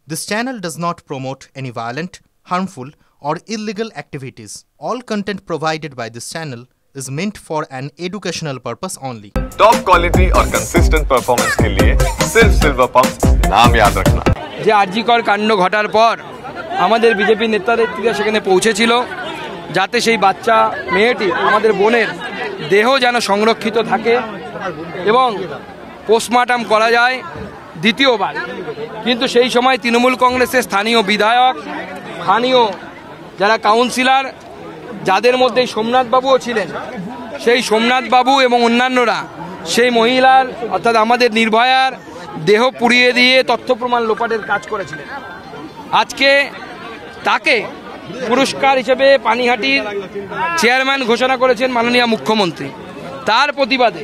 This channel does not promote any violent, harmful, or illegal activities. All content provided by this channel is meant for an educational purpose only. Top quality और consistent performance के लिए सिर्फ silver pump नाम याद रखना। যে আরজিকর কাণ্ড ঘটার পর আমাদের বিজেপি নেতানেত্রীরা সেখানে পৌঁছেছিল যাতে সেই বাচ্চা মেয়েটি আমাদের বোনের দেহ যেন সংরক্ষিত থাকে এবং পোস্টমর্টম করা যায় দ্বিতীয়বার। কিন্তু সেই সময় তৃণমূল কংগ্রেসের স্থানীয় বিধায়ক, স্থানীয় যারা কাউন্সিলর, যাদের মধ্যে সোমনাথ বাবুও ছিলেন, সেই সোমনাথ বাবু এবং অন্যান্যরা সেই মহিলার অর্থাৎ আমাদের নির্ভয়ার দেহ পুড়িয়ে দিয়ে তথ্য প্রমাণ লোপাটের কাজ করেছিলেন। আজকে তাকে পুরস্কার হিসেবে পানিহাটির চেয়ারম্যান ঘোষণা করেছেন মাননীয় মুখ্যমন্ত্রী। তার প্রতিবাদে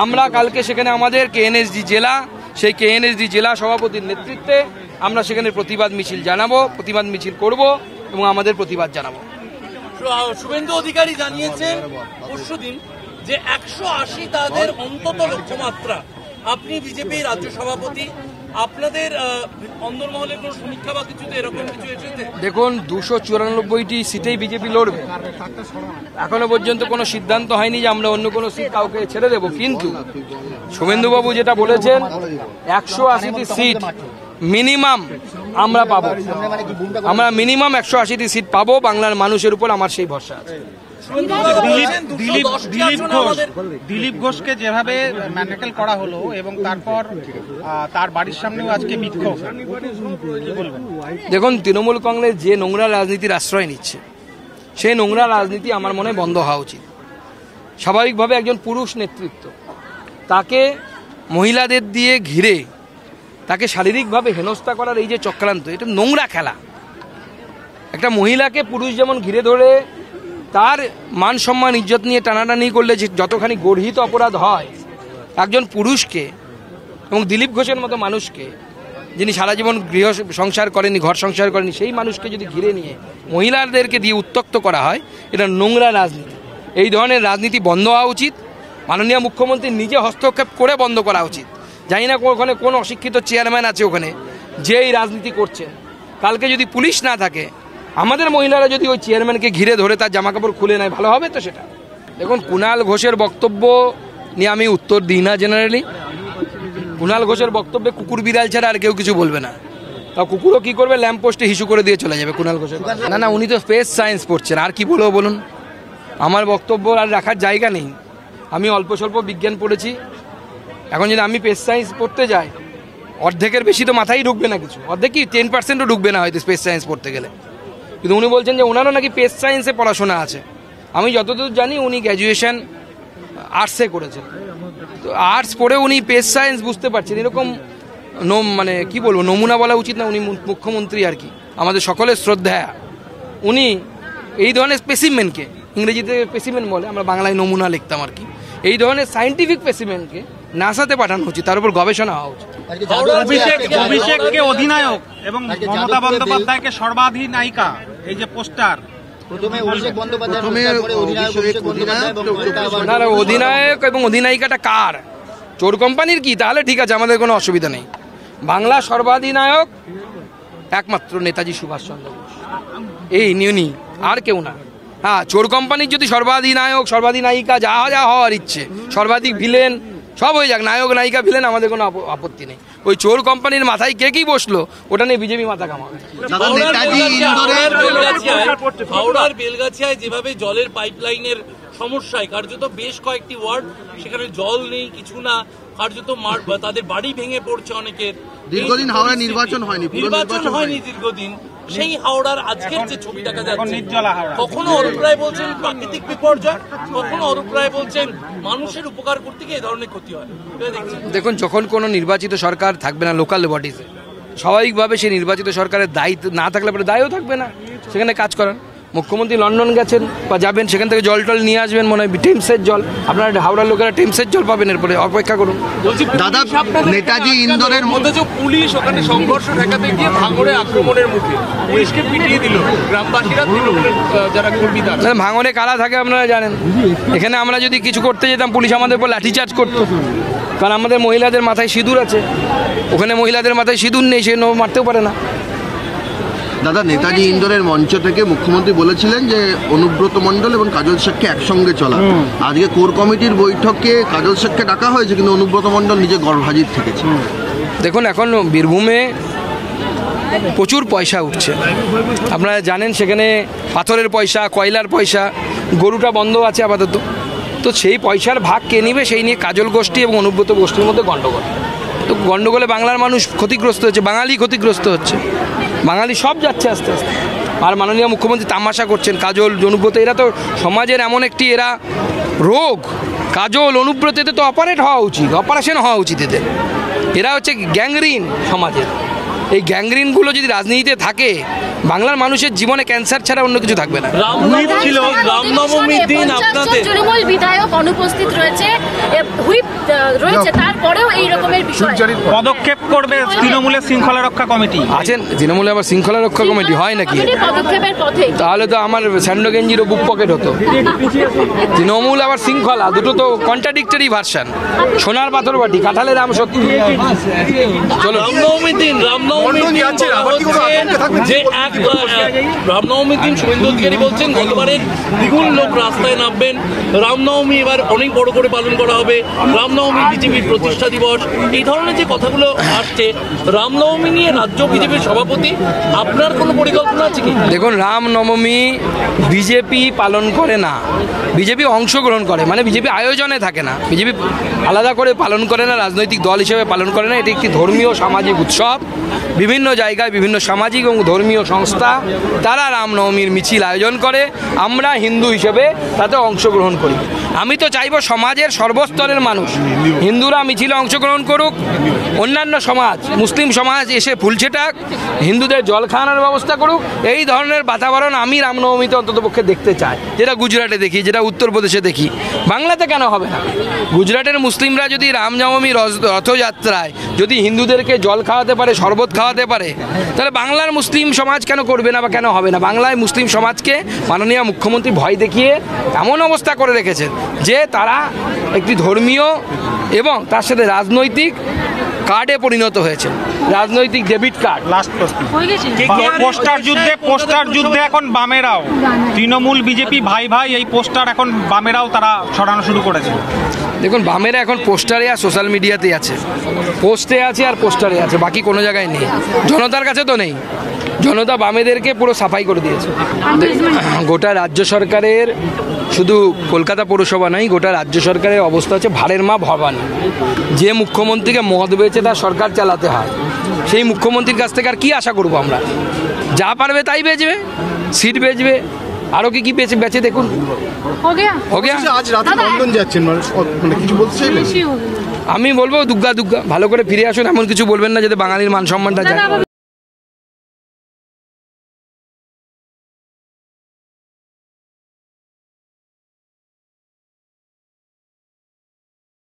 আমরা কালকে সেখানে আমাদের কেএনএসডি জেলা, সেই কেএনএসডি জেলা সভাপতির নেতৃত্বে আমরা সেখানে প্রতিবাদ মিছিল জানাবো, প্রতিবাদ মিছিল করব এবং আমাদের প্রতিবাদ জানাবো। শুভেন্দু অধিকারী জানিয়েছেন পরশুদিন যে 180 তাদের অন্তত লক্ষ্যমাত্রা। আপনি বিজেপি রাজ্য সভাপতি, আপনাদের অন্দরমহলের কোনো সমীক্ষা বা কিছুতে এরকম কিছু এসেছে? দেখুন, 294টি সিটেই বিজেপি লড়বে। এখনো পর্যন্ত কোনো সিদ্ধান্ত হয়নি যে আমরা অন্য কোনো সিট কাউকে ছেড়ে দেব। কিন্তু শুভেন্দুবাবু যেটা বলেছেন 180টি সিট মিনিমাম আমরা পাবো, আমরা মিনিমাম 180টি সিট পাবো। বাংলার মানুষের উপর আমার সেই ভরসা আছে। দিলীপ ঘোষকে যেভাবে ম্যান্ডেটেল করা হলো এবং তারপর তার বাড়ির সামনেও আজকে বিক্ষোভ, দেখুন, তৃণমূল কংগ্রেস যে নোংরা রাজনীতির আশ্রয় নিচ্ছে সেই নোংরা রাজনীতি আমার মনে বন্ধ হওয়া উচিত। স্বাভাবিকভাবে একজন পুরুষ নেতৃত্ব, তাকে মহিলাদের দিয়ে ঘিরে তাকে শারীরিকভাবে হেনস্থা করার এই যে চক্রান্ত, এটা নোংরা খেলা। একটা মহিলাকে পুরুষ যেমন ঘিরে ধরে তার মান সম্মান ইজ্জত নিয়ে টানাটানি করলে যে যতখানি গর্হিত অপরাধ হয়, একজন পুরুষকে এবং দিলীপ ঘোষের মতো মানুষকে, যিনি সারা জীবন গৃহ সংসার করেনি, ঘর সংসার করেনি, সেই মানুষকে যদি ঘিরে নিয়ে মহিলাদেরকে দিয়ে উত্ত্যক্ত করা হয়, এটা নোংরা রাজনীতি। এই ধরনের রাজনীতি বন্ধ হওয়া উচিত। মাননীয় মুখ্যমন্ত্রী নিজে হস্তক্ষেপ করে বন্ধ করা উচিত। জানি না ওখানে কোন অশিক্ষিত চেয়ারম্যান আছে ওখানে যে এই রাজনীতি করছেন। কালকে যদি পুলিশ না থাকে, আমাদের মহিলারা যদি ওই চেয়ারম্যানকে ঘিরে ধরে তার জামাকাপড় খুলে নেয়, ভালো হবে তো সেটা? দেখুন, কুণাল ঘোষের বক্তব্য নিয়ে আমি উত্তর দিই না জেনারেলি। কুণাল ঘোষের বক্তব্যে কুকুর বিড়াল ছাড়া আর কেউ কিছু বলবে না। তা কুকুরও কি করবে, ল্যাম্প পোস্টে হিসু করে দিয়ে চলে যাবে কুণাল ঘোষের। না, উনি তো স্পেস সায়েন্স পড়ছেন, আর কি বলবো বলুন? আমার বক্তব্য আর রাখার জায়গা নেই। আমি অল্প স্বল্প বিজ্ঞান পড়েছি। এখন যদি আমি স্পেস সায়েন্স পড়তে যাই, অর্ধেকের বেশি তো মাথায় ঢুকবে না, কিছু অর্ধেক কি 10%ও ঢুকবে না হয়তো স্পেস সায়েন্স পড়তে গেলে। কিন্তু উনি বলছেন যে ওনারও নাকি স্পেস সায়েন্সে পড়াশোনা আছে। আমি যতদূর জানি উনি গ্র্যাজুয়েশন আর্টসে করেছেন। তো আর্টস পড়ে উনি স্পেস সায়েন্স বুঝতে পারছেন, এরকম মানে কি বলবো, নমুনা বলা উচিত না। উনি মুখ্যমন্ত্রী আর কি, আমাদের সকলের শ্রদ্ধা। উনি এই ধরনের স্পেসিমেনকে, ইংরেজিতে স্পেসিমেন বলে, আমরা বাংলায় নমুনা লিখতাম আর কি, এই ধরনের সায়েন্টিফিক স্পেসিমেনকে নাসাতে পাঠানো উচিত, তার উপর গবেষণা হওয়া উচিত। অভিষেককে অধিনায়ক এবং মমতা বন্দ্যোপাধ্যায়কে সর্বাধিনায়িকা, এই যে পোস্টার, অধিনায়ক এবং অধিনায়িকাটা কার? চোর কোম্পানির কি? তাহলে ঠিক আছে, আমাদের কোনো অসুবিধা নেই। বাংলা সর্বাধিনায়ক একমাত্র নেতাজি সুভাষচন্দ্র বোস, এই নিউনি, আর কেউ না। হ্যাঁ, চোর কোম্পানির যদি সর্বাধিনায়ক, সর্বাধিনায়িকা, যা যা হওয়ার ইচ্ছে, সর্বাধিক ভিলেন সব হয়ে যাক, নায়ক নায়িকা ভিলেন, আমাদের কোনো আপত্তি নেই। ওই চোর কোম্পানির মাথায় কে কি বসলো ওটা নিয়ে বিজেপি মাথা কামাবে। হাওড়ার বেলগাছিয়ায় যেভাবে জলের পাইপলাইনের সমস্যায় কার্যত বেশ কয়েকটি ওয়ার্ড, সেখানে জল নেই, কিছু না, কার্যত তাদের বাড়ি ভেঙে পড়ছে অনেকের। দীর্ঘদিন হাওড়ায় নির্বাচন হয়নি দীর্ঘদিন। সেই হাওড়ার আজকের যে ছবি দেখা যাচ্ছে, কখনো অরূপ রায় বলছেন প্রাকৃতিক বিপর্যয়, কখনো অরূপ রায় বলছেন মানুষের উপকার করতে গিয়ে এই ধরনের ক্ষতি হয়। দেখুন, যখন কোনো নির্বাচিত সরকার থাকবে না লোকাল বডিজে, স্বাভাবিকভাবে সেই নির্বাচিত সরকারের দায়িত্ব না থাকলে পরে দায়ও থাকবে না সেখানে কাজ করার। মুখ্যমন্ত্রী লন্ডন গেছেন বা যাবেন, সেখান থেকে জল টল নিয়ে আসবেন, মনে হয় টেমসের জল। আপনারা হাওড়ার লোকেরা টেমসের জল পাবেন, এরপরে অপেক্ষা করুন। দাদা, নেতাজি ইন্দোরের মধ্যে যে পুলিশ ওখানে সংঘর্ষ ঠেকাতে গিয়ে ভাঙড়ে আক্রমণের মুখে পুলিশকে পিটিয়ে দিল গ্রামবাসীরা, যারা কর্মীদার। ভাঙড়ে কারা থাকে আপনারা জানেন। এখানে আমরা যদি কিছু করতে যেতাম, পুলিশ আমাদের উপর লাঠিচার্জ করতো। কারণ আমাদের মহিলাদের মাথায় সিঁদুর আছে, ওখানে মহিলাদের মাথায় সিঁদুর নেই, সে মারতেও পারে না। দাদা, নেতাজি ইন্দোরের মঞ্চ থেকে মুখ্যমন্ত্রী বলেছিলেন যে অনুব্রত মণ্ডল এবং কাজল শেখকে একসঙ্গে চলা। আজকে কোর কমিটির বৈঠকে কাজল শেখকে ডাকা হয়েছে, কিন্তু অনুব্রত মণ্ডল নিজে গর্ভাজিত থেকেছে। দেখুন, এখন বীরভূমে প্রচুর পয়সা উঠছে, আপনারা জানেন। সেখানে পাথরের পয়সা, কয়লার পয়সা, গরুটা বন্ধ আছে আপাতত। তো সেই পয়সার ভাগ কে নিবে সেই নিয়ে কাজল গোষ্ঠী এবং অনুব্রত গোষ্ঠীর মধ্যে গণ্ডগোল। তো গণ্ডগোলে বাংলার মানুষ ক্ষতিগ্রস্ত হচ্ছে, বাঙালি ক্ষতিগ্রস্ত হচ্ছে, বাঙালি সব যাচ্ছে আস্তে আস্তে। আর মাননীয় মুখ্যমন্ত্রী তামাশা করছেন। কাজল, অনুব্রত এরা তো সমাজের এমন একটি এরা রোগ। কাজল, অনুব্রত এতে তো অপারেট হওয়া উচিত, অপারেশন হওয়া উচিত এদের। এরা হচ্ছে গ্যাংরিন সমাজের। এই গ্যাংরিনগুলো যদি রাজনীতিতে থাকে, বাংলার মানুষের জীবনে ক্যান্সার ছাড়া অন্য কিছু থাকবে না। রামনবমীর দিন আপনাদের তৃণমূল বিধায়ক অনুপস্থিত রয়েছে, হুইপ রয়েছে, তারপরেও এই রকমের বিষয় পদক্ষেপ করবে তৃণমূলের শৃঙ্খলা রক্ষা কমিটি। আছেন তৃণমূলে আবার শৃঙ্খলা রক্ষা কমিটি হয় নাকি? পদক্ষেপের পথে তাহলে তো আমার স্যান্ডো গেঞ্জিরও বুক পকেট হতো। তৃণমূল আবার শৃঙ্খলা, দুটো তো কন্ট্রাডিক্টরি ভার্সন। সোনার পাথর বাটি, কাঁঠালের আম সত্যি। চলো, রামনবমীর দিন যে রামনবমীর দিন শুভেন্দু অধিকারী বলছেন গতবারের দ্বিগুণ লোক রাস্তায় নামবেন। রামনবমী এবার অনেক বড় করে পালন করা হবে। রামনবমী বিজেপির প্রতিষ্ঠা দিবস, এই ধরনের যে কথাগুলো আসছে, রামনবমী নিয়ে রাজ্য বিজেপির সভাপতি আপনার কোনো পরিকল্পনা আছে কি? দেখুন, রামনবমী বিজেপি পালন করে না, বিজেপি অংশগ্রহণ করে, মানে বিজেপি আয়োজনে থাকে না, বিজেপি আলাদা করে পালন করে না, রাজনৈতিক দল হিসেবে পালন করে না। এটি একটি ধর্মীয় সামাজিক উৎসব। বিভিন্ন জায়গায় বিভিন্ন সামাজিক এবং ধর্মীয় সংস্থা তারা রামনবমীর মিছিল আয়োজন করে, আমরা হিন্দু হিসেবে তাতে অংশগ্রহণ করি। আমি তো চাইবো সমাজের সর্বস্তরের মানুষ, হিন্দুরা মিছিলে অংশগ্রহণ করুক, অন্যান্য সমাজ, মুসলিম সমাজ এসে ফুল ছেটাক, হিন্দুদের জল খাওয়ানোর ব্যবস্থা করুক। এই ধরনের বাতাবরণ আমি রামনবমীতে অন্ততপক্ষে দেখতে চাই, যেটা গুজরাটে দেখি, যেটা উত্তরপ্রদেশে দেখি। বাংলাতে কেন হবে না? গুজরাটের মুসলিমরা যদি রামনবমী রথযাত্রায় যদি হিন্দুদেরকে জল খাওয়াতে পারে, শরবত খাওয়াতে পারে, তাহলে বাংলার মুসলিম সমাজ কেন করবে না বা কেন হবে না? বাংলায় মুসলিম সমাজকে মাননীয় মুখ্যমন্ত্রী ভয় দেখিয়ে এমন অবস্থা করে রেখেছেন যে তারা একটি ধর্মীয় এবং তার সাথে রাজনৈতিক কার্ডে পরিণত হয়েছে, রাজনৈতিক ডেবিট কার্ড। লাস্ট প্রশ্ন, পোস্টার যুদ্ধে এখন বামেরাও, তৃণমূল বিজেপি ভাই ভাই, এই পোস্টার এখন বামেরাও তারা ছড়ানো শুরু করেছে। দেখুন, বামেরা এখন পোস্টারে আর সোশ্যাল মিডিয়াতেই আছে, পোস্টে আছে আর পোস্টারে আছে, বাকি কোনো জায়গায় নেই। জনতার কাছে তো নেই। জনতা বামেদেরকে পুরো সাফাই করে দিয়েছে। গোটা রাজ্য সরকারের, শুধু কলকাতা পৌরসভা নয়, গোটা রাজ্য সরকারের অবস্থা হচ্ছে ভাড়ের মা ভবানী। যে মুখ্যমন্ত্রীকে মদ বেচে তার সরকার চালাতে হয়, সেই মুখ্যমন্ত্রীর কাছ থেকে আর কি আশা করবো আমরা? যা পারবে তাই বেচবে, সিট বেচবে, আরও কি বেচে দেখুন। আজ রাতে লন্ডন যাচ্ছেন, মানে কিছু বলতে চাইবেন? আমি বলবো দুগ্গা দুগ্গা, ভালো করে ফিরে আসুন, এমন কিছু বলবেন না যাতে বাঙালির মান সম্মানটা যায়।